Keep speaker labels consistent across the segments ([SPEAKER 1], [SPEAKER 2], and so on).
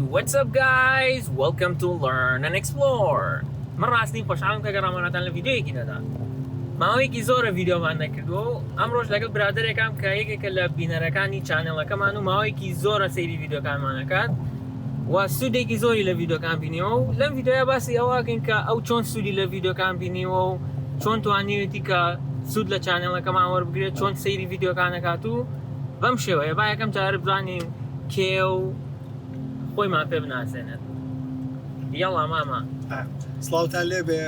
[SPEAKER 1] what's up guys? Welcome to Learn and Explore. من ڕاستین خۆشحاڵم کە گەڕامانەتان لە ڤیدیۆیەکی دەدا. ماوەیەکی زۆرە ڤیدیۆمان نەکردووە و ئەمڕۆژ لەگەڵ برادەرێکم کە یەکێکە لە بینەرەکانی چانێڵەکەمان و ماوەیەکی زۆرە سەیری ڤیدیۆکانمان دەکات و سوودێکی زۆری لە ڤیدیۆکان بینیوە و لەم ڤیدیۆیە باسی ئەوەکەین کە ئەو چۆن سوودی لە ڤیدیۆکان بینیوە و چۆن توانیوێتی کە سوود لە چانێڵەکەمان وەربگرێت، چۆن سەیری ڤیدیۆکان دەکات و بەم شێوەیە با یەکەم جارە بزانین کێ و خۆیمان پێ بناسێنێت. یاڵا ماما
[SPEAKER 2] سڵاوتان لێبێ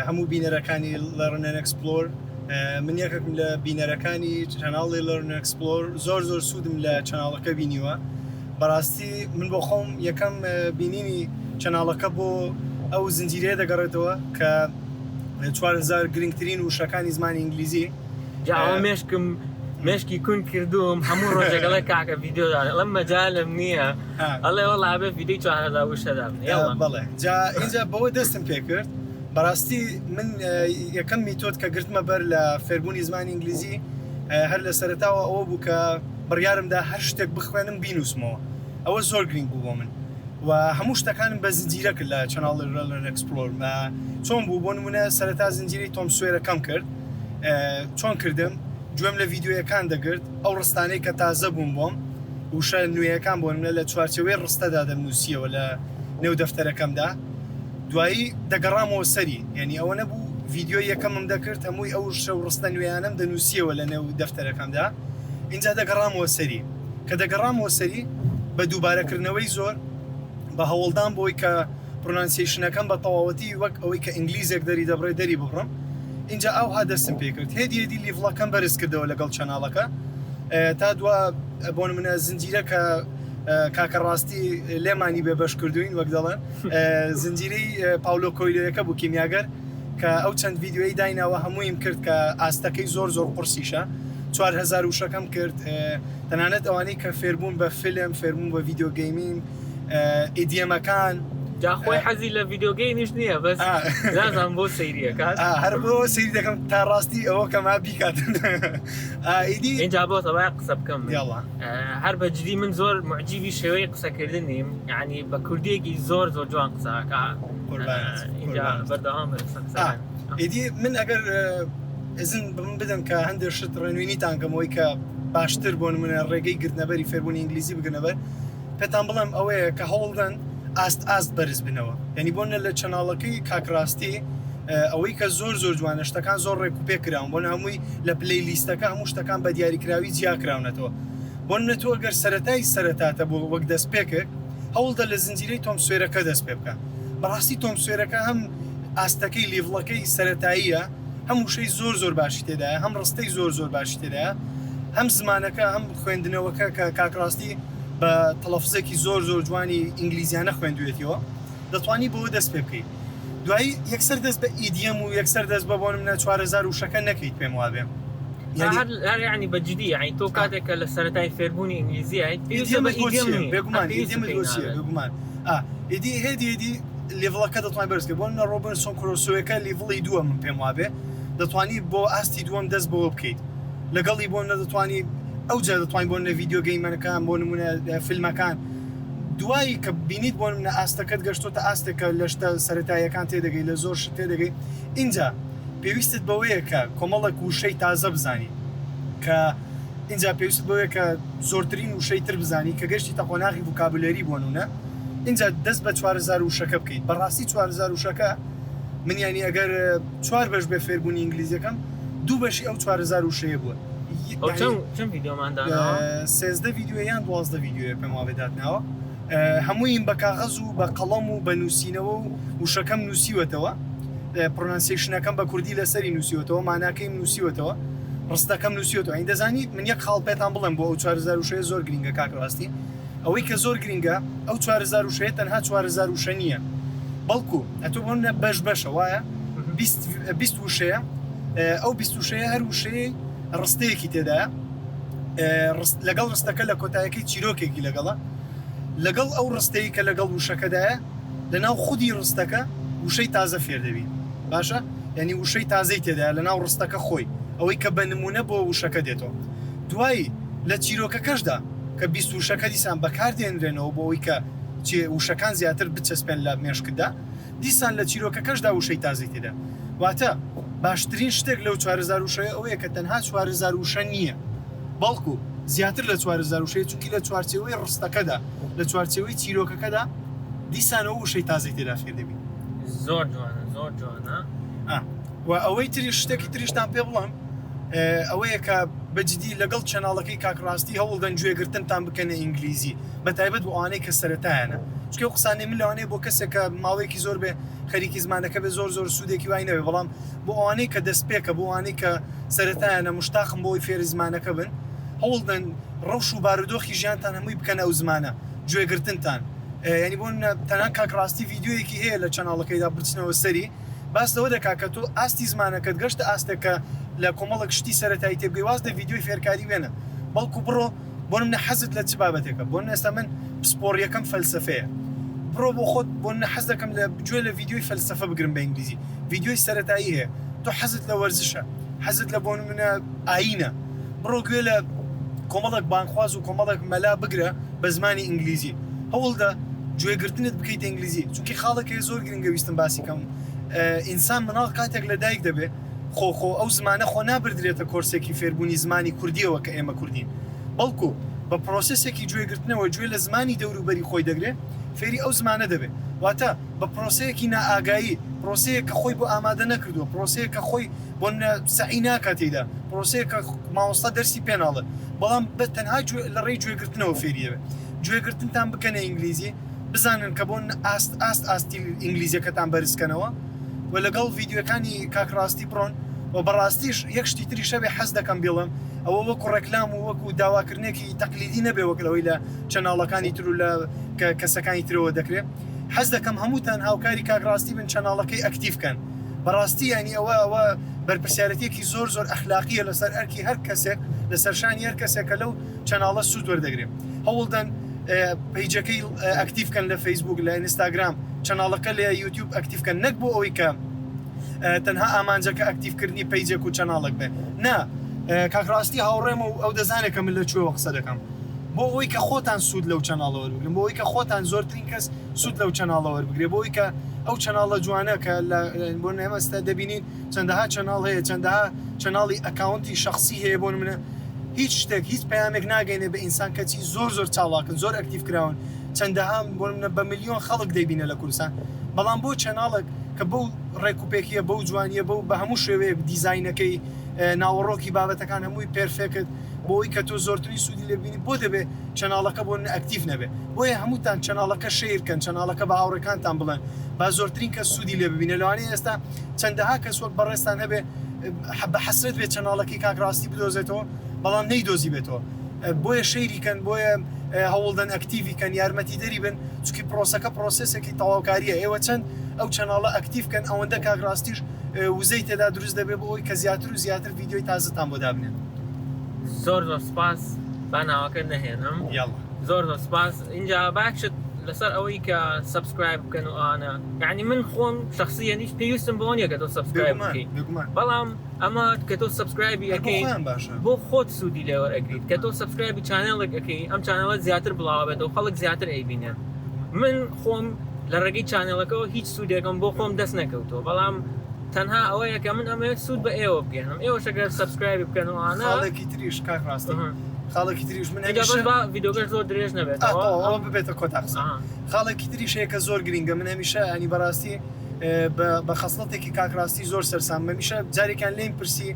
[SPEAKER 2] هەموو بینەرەکانی Learn&Explore. من یەکێکم لە بینەرەکانی چەناڵی Learn&Explore. زۆر سوودم لە چەناڵەکە بینیوە. بەڕاستی من بۆ خۆم یەکەم بینینی چەناڵەکە بۆ ئەو زنجیرەیە دەگەڕێتەوە کە 4000 گرنگترین وشەکانی زمانی ئینگلیزی.
[SPEAKER 1] جاوە مێشکی کون کردوم هەموو ڕۆژێکەڵە کاکە ڤیدیۆدان ئەڵەم مەجالم نییە ئەڵێ وەڵا بێ ڤیدیۆی 4000 وشەدام.
[SPEAKER 2] بەڵێ اینجا بەوە دەستم پێ کرد. بەڕاستی من یەکەم میتۆد کە گرتمە بەر لە فێربوونی زمانی ئینگلیزی هەر لە سەرەتاوە ئەوە بوو کە بڕیارمدا هەر شتێک بخوێنم بینوسمەوە. ئەوە زۆر گرنگ بوو بۆ من و هەموو شتەکانم بە زنجیرە کرد لە چەناڵی Learn&Explore. چۆن بوو بۆ نمونە سەرەتا زنجیرەی تۆم سوێرەکەم کرد. چۆن کردم؟ گوێم لە ڤیدیۆیەکان دەگرت ئەو ڕستانەی کە تازە بووم بۆم وشە نوێیەکان بۆ نمونە لە چوارچێوەی ڕستەدا دەمنووسیەوە لە نێو دەفتەرەکەمدا. دوایی دەگەڕامەوە سەری، یعنی ئەوە نەبوو ڤیدیۆ یەکەمم دەکرد هەمووی ئەو شە و ڕستە نوێیانم دەنووسیەوە لە نێو دەفتەرەکەمدا. اینجا دەگەڕامەوە سەری، کە دەگەڕامەوە سەری بە دووبارەکردنەوەی زۆر بە هەوڵدان بۆی کە پرۆنانسیێشنەکەم بە تەواوەتی وەک ئەوەی کە ئینگلیزێک دەری دەبڕێ دەری بڕم. اینجا ئەوها دەستم پێ کرد. هێدی لیڤڵەکەم بەرز کردەوە لەگەڵ چەناڵەکە تا دووە بۆ نمونە زنجیرە کە کاکە ڕاستی لێمانی بێ بەش کردوین وەک دەڵێن زنجیرەی پاولۆ کۆیلۆیەکە بوو کیمیاگەر کە ئەو چەند ڤیدیۆی دایناوە هەموویم کرد کە ئاستەکەی زۆر قورسیشە. 4000 وشەکەم کرد. تەنانەت ئەوانەی کە فێربوون بە فیلم، فێربوون بە ڤیدیۆ گەیمینگ، ئیدیەمەکان.
[SPEAKER 1] جا خۆی حەزی لە ڤیدیۆ گەیمیش نییە بەس نازانم بۆ سەیریەکات
[SPEAKER 2] هەر بۆ سەیری دەکەم تا ڕاستی ئەوە کەما بیکاتن.
[SPEAKER 1] اینجا بۆ تەوای قسە بکەم هەر بەجددی من زۆر معجیبی شێوەی قسەکردنیم، یعنی بە کوردیەکی زۆر جوان قسەکە. اینجا بەردەوام قسەکردن.
[SPEAKER 2] ئیدی من ئەگەر ئەزن بم بدەم کە هەندێک شت ڕێنوێنیتان کەمەوەی کە باشتر بۆ نمونە ڕێگەی گرتنەبەری فێربوونی ئینگلیزی بگرنەبەر پێتان بڵێم ئەوەیە کە هەوڵدەن ئاست بەرز بنەوە. یعنی بۆنە لە چەناڵەکەی کاکڕاستی ئەوەی کە زۆر جوانە شتەکان زۆر ڕێک و پێ کراون بۆن هەمووی لە پلەیلیستەکە هەموو شتەکان بە دیاریکراوی جیا کراونەتەوە. بۆن نەتۆ ئەگەر سەرەتاتە بۆ وەک دەست پێکرد هەوڵدە لە زنجیرەی تۆم سوێرەکە دەست پێ بکە. بەڕاستی تۆم سوێرەکە هەم ئاستەکەی لیڤڵەکەی سەرەتاییە، هەم وشەی زۆر باشی تێدایە، هەم ڕستەی زۆر باشی تێدایە، هەم زمانەکە هەم خوێندنەوەکە کە کاکڕاستی بە تەلەفزێکی زۆر جوانی ئینگلیزیانە خوێندوێتیەوە دەتوانی بۆ دەست پێ بکەیت. دوایی یەکسەر دەست بە ئیدیەم و یەکسەر دەست بە بۆنم 4000 وشەکە نەکەیت پێم وابێ.
[SPEAKER 1] یعنی بەجددی یعنی تۆ کاتێکە لە سەرەتای فێربوونی ئینگلیزیایت
[SPEAKER 2] بێگومان ئیدی هێدی لیڤڵەکە دەتوانین بەرزکە بۆ ڕۆبنسۆن کرۆسۆیەکە لیڤڵی دووە من پێم وابێ دەتوانی بۆ ئاستی دووەم دەست بەوە بکەیت. لەگەڵی بۆ نەدەتوانی ئەو جا دەتوانین بۆ نە ڤیدیۆ گەیمەکان بۆ نمونە فیلمەکان. دوایی کە بینیت بۆ نمونە ئاستەکەت گەشتۆتە ئاستێکە لە شتە سەرەتاییەکان تێدەگەی لە زۆر شت تێدەگەی. اینجا پێویستت بەوەیە کە کۆمەڵێک وشەی تازە بزانی، کە اینجا پێویست بەوەیە کە زۆرترین وشەی تر بزانی کە گەشتی تەقۆناغی ڤوکابولەری بۆ نمونە. اینجا دەست بە 4000 وشەکە بکەیت. بەڕاستی 4000 وشەکە من یعنی ئەگەر 4 بەش بێ فێربوونی ئینگلیزیەکەم 2 بەشی ئەو 4000 وشەیە بووە.
[SPEAKER 1] چەند ڤیدیۆمانداوە؟ 13 ڤیدیۆ یان 12 ڤیدیۆیە پێم وابێ داتناوە. هەموویم بە کاغەز و بە قەڵەم و بە نووسینەوە و وشەکەم نووسیوەتەوە، پرۆنانسیێشنەکەم بە کوردی لەسەری نووسیوەتەوە، ماناکەیم نووسیوەتەوە، ڕستەکەم نووسیوەتەوە. ئەین دەزانیت من یەک خاڵ پێتان بڵێم بۆ ئەو 4000 وشەیە زۆر گرینگە کاکڕاستی. ئەوەی کە زۆر گرینگە ئەو 4000 وشەیە تەنها 4000 وشە نییە، بەڵکو ئەتۆ بۆنە بەشە وایە 20 وشەیە. ئەو 20 وشەیە هەر وشەیە ڕستەیەکی تێدایە، لەگەڵ ڕستەکە لە کۆتایەکەی چیرۆکێکی لەگەڵ ئەو ڕستەیە کە لەگەڵ وشەکەدایە لەناو خودی ڕستەکە وشەی تازە فێر دەبی. باشە؟ یعنی وشەی تازەی تێدایە لەناو ڕستەکە خۆی ئەوەی کە بە نمونە بۆ وشەکە دێتەوە. دوایی لە چیرۆکەکەشدا کە 20 وشەکە دیسان بەکاردێنرێنەوە بۆ ئەوەی کە
[SPEAKER 2] وشەکان زیاتر بچەسپێن لە مێشکدا دیسان لە چیرۆکەکەشدا وشەی تازی تێدا واتە باشترین شتێک لەو 4000 وشەیە ئەوەیە کە تەنها 4000 وشە نییە بەڵکو زیاتر لە 4000 وشەیە چونکی لە چوارچێوەی ڕستەکەدا لە چوارچێوەی چیرۆکەکەدا دیسانەوە وشەی تازی تێدا فێر دەبین
[SPEAKER 3] زۆر جوانە
[SPEAKER 2] و ئەوەی تری شتێکی تریشتان پێ بڵم ئەوەیە کە بەجددی لەگەڵ چەناڵەکەی کاکڕاستی هەوڵدەن گوێگرتنتان بکەنە ئینگلیزی بەتایبەت بۆ ئەوانەی کە سەرەتایانە چکە قسانەی من لەوانەیە بۆ کەسێک کە ماوەیەکی زۆر بێ خەریکی زمانەکە بێ زۆر سوودێکی وای نەوێ بەڵام بۆ ئەوانەی کە دەستپێکە بۆ ئەوانەی کە سەرەتایانە مشتاقم بۆی فێری زمانەکە بن هەوڵدەن ڕەوش و بارودۆخی ژیانتان هەمووی بکەنە ئەو زمانە گوێگرتنتان ینی بۆ تەنها کاکڕاستی ڤیددیویەکی هەیە لە چەناڵەکەیدا بچنەوە سەری باس لەوە دەکا کە تۆ ئاستی زمانەکەت گەشتە ئاستێکە لە کۆمەڵک شتی سەرەتایی تێبگەی واز لە ڤیددیۆی فێرکاری وێنە بەڵکو بڕۆ بۆ منە حەزت لە چ بابەتێکە بۆ ئێستا من پسپۆڕیەکەم فەلسفەیە بڕۆ بۆ خۆت بۆ منە حەز دەکەم لە گوێ لە ڤیددیۆی فەلسفە بگرم بە ئینگلیزی ڤیددیۆی سەرەتایی هەیە تۆ حەزت لە وەرزشە حەزت لە بۆ منە ئاینە بڕۆ گوێ لە کۆمەڵک بانخواز و کۆمەڵک مەلا بگرە بە زمانی ئینگلیزی هەوڵدا گوێگرتنت بکەیت ئینگلیزی چونکی خاڵێکی زۆر گرنگە ویستم باسی کەم ئینسان مناڵ کاتێک لە دایک دەبێ خۆ ئەو زمانە خۆ نابردرێتە کۆرسێکی فێربوونی زمانی کوردیەوە کە ئێمە کوردین بەڵکو بە پرۆسسێکی گوێگرتنەوە گوێ لە زمانی دەوروبەری خۆی دەگرێت فێری ئەو زمانە دەبێت واتە بە پرۆسەیەکی نائاگایی پرۆسەیە کە خۆی بۆ ئامادە نەکردووە پرۆسەیە کە خۆی بۆ سعی ناکاتێدا پرۆسەیە کە مامۆستا دەرسی پێناڵێ بەڵام بە تەنها لە ڕێی گوێگرتنەوە فێریەوە گوێگرتنتان بکەنە ئینگلیزی بزانن کە بۆ ئاستی ئینگلیزیەکەتان بەرزکەنەوە و لەگەڵ ڤیددیوەکانی کاکڕاستی بڕۆن و بەڕاستیش یەک شتی تری شەبێ حەز دەکەم بڵم ئەوە وەکو ڕێکلام و وەکو داواکردنێکی تەقلیدی نەبێ وەکلەوەی لە چەناڵەکانی تر و لە کەسەکانی ترەوە دەکرێت حەز دەکەم هەمووتان هاوکاری کاکڕاستی بن چەناڵەکەی ئەکتیڤکەن بەڕاستی ینی ئەوە بەرپرسیارەتێکی زۆر ئەخلاقیە لەسەر ئەرکی هەر کەسێک لەسەرشانی هەر کەسێکە لەو چەناڵە سوود وەردەگرێت هەوڵدەن پیجەکەی ئەکتیڤکەن لە فەیسبووک لە ئینستاگرام چەناڵەکە لە یوتیوب ئەکتیڤکەن نەک بۆ ئەوەی کە تەنها ئامانجەکە ئەکتیڤکردنی پیجێک و چەناڵک بێ نا کاکڕاستی هاوڕێمە و ئەو دەزانێکە من لە کوێوە قسە دەکەم بۆ ئەوەی کە خۆتان سوود لەو چەناڵەوە بگرن بۆ ئەوەی کە خۆتان زۆرترین کەس سوود لەو چەناڵەوە بگرێ بۆ ئەوەی کە ئەو چەناڵە جوانە کە بۆ ئێمەستا دەبینین چەندەها چەناڵ هەیە چەندەها چەناڵی ئەکاونتی شخصی هەیە بۆ منە هیچ شتێک هیچ پەیامێک ناگەینێ بە ئینسان کەچی زۆر چاڵاکن زۆر ئەکتیڤ کراون چەندەها بۆ منە بە ملیۆن خەڵک دەبینە لە کوردستان بەڵام بۆ چەناڵێک کە بەو ڕێکوپێکیە بەو جوانیە بە هەموو شێوەیەک دیزاینەکەی ناوەڕۆکی بابەتەکان هەمووی پێرفێکت بۆی کە تۆ زۆرتری سوودی لێبینی بۆ دەبێت چەناڵەکە بۆ ئەکتیڤ نەبێت بۆیە هەمووتان چەناڵەکە شێرکەن چەناڵەکە بە هاوڕێکانتان بڵێن با زۆرترین کە سوودی لێ ببینە لەوانەیە ئێستا چەندەها کەس وەک بەڕێستان هەبێ بە حەسرەت بێت چەناڵەکەی کاکڕاستی بدۆزێتەوە بەڵام نەیدۆزی بێتەوە بۆیە شەیریکەن بۆیە هەوڵدەن ئەکتیڤیکەن یارمەتی دەری بن چونکی پرۆسەکە پرۆسسێکی تەواوکاریە ئێوە چەند ئەو چەناڵە ئەکتیڤکەن ئەوەندە کاکڕاستیش وزەی تێدا دروست دەبێت بۆ ئەوی کە زیاتر و زیاتر ڤیددیۆی تازتان بۆ دابنێن
[SPEAKER 3] زۆر سپاس با ناوەکە نەهێنم زۆر سپاس اینجا باکشت لەسەر ئەوەی کە سبسکرایب بکەن و ئانە یعنی من خۆم شخصیەنیش پێویستم بۆ نییە کە تۆ سبسکرایب بکەیت بەڵام ئەمە کە تۆ سبسکرایبی ئەەکەیت بۆ خۆت سوودی لێوەرەگریت کە تۆ سبسکرایبی چانێڵێک ئەەکەی ئەم چانێڵە زیاتر بڵاو بێتەوە خەڵک زیاتر ئەیبینێن من خۆم لە ڕێگەی چانێڵەکەەوە هیچ سوودێکم بۆ خۆم دەست نەکەوتەوە بەڵام تەنها ئەوەیە کە من ئەمەوێت سوود بە ئێوە بگەێنم ئێوە شەگەر سبسکرایبی بکەن و ئانە
[SPEAKER 2] خاڵێکی تریش کاکڕاستی خاڵێکی تریش من
[SPEAKER 3] ڤیدیۆگەش زۆر درێژ نەبێت
[SPEAKER 2] ئەوە ببێتە کۆتاقسە خاڵێکی تریشەیە کە زۆر گرینگە من هەمیشە ینی بەڕاستی بە خەسڵەتێکی کاکڕاستی زۆر سەرسام هەمیشە جارێکیان لێم پرسی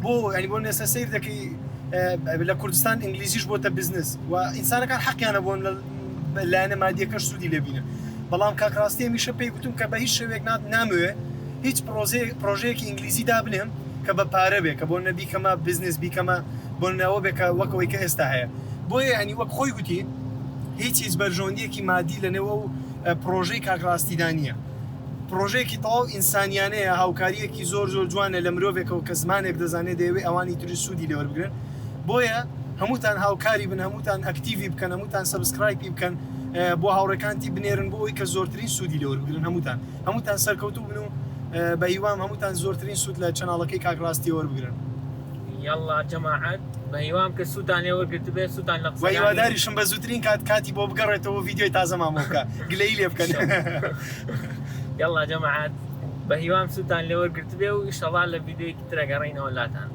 [SPEAKER 2] بۆ ینی بۆ نێسە سیر دەکەی لە کوردستان ئینگلیزیش بۆتە بزنس و ئینسانەکان حەقیانە بۆن لایەنە مادیەکەش سوودی لێبینن بەڵام کاکڕاستی هەمیشە پێی گوتم کە بە هیچ شێوێک ناموێ هیچ پرۆژەیەکی ئینگلیزی دابنێم کە بە پارە بێ کە بۆ نەبیکەمە بزنس بیکەمە بۆ ناوە بێکە وەکەوەی کە ئێستا هەیە بۆیە ینی وەک خۆی گوتی هیچ بەرژۆندیەکی مادی لەنێوە و پرۆژەی کاکڕاستیدا نییە پرۆژەیەکی تەواو ئینسانیانەیە هاوکاریەکی زۆر جوانە لە مرۆڤێکەوە کە زمانێک دەزانێت دەیەوێت ئەوانی تری سوودی لێوەربگرن بۆیە هەمووتان هاوکاری بن هەمووتان ئەکتیڤی بکەن هەمووتان سبسکرایبی بکەن بۆ هاوڕێکانتی بنێرن بۆ ئەوی کە زۆرترین سوودی لێوەربگرن هەمووتان سەرکەوتوو بن و بە هیوام هەمووتان زۆرترین سوود لە چەناڵەکەی کاکڕاستی وەربگرن
[SPEAKER 3] یاڵا جەماعەت بە هیوام کە سوودتان لێوەرگرت بێ سوودتان لە
[SPEAKER 2] و هیواداریشم بە زووترین کاتی بۆ بگەڕێتەوە ڤیدیۆی تازە مامۆکە گلەی لێ بکەن
[SPEAKER 3] یاڵا جەماعەت بە هیوام سوودتان لێوەرگرت بێ و ئیشەڵا لە ڤیدیۆیەکی ترە گەڕێینەوە لاتان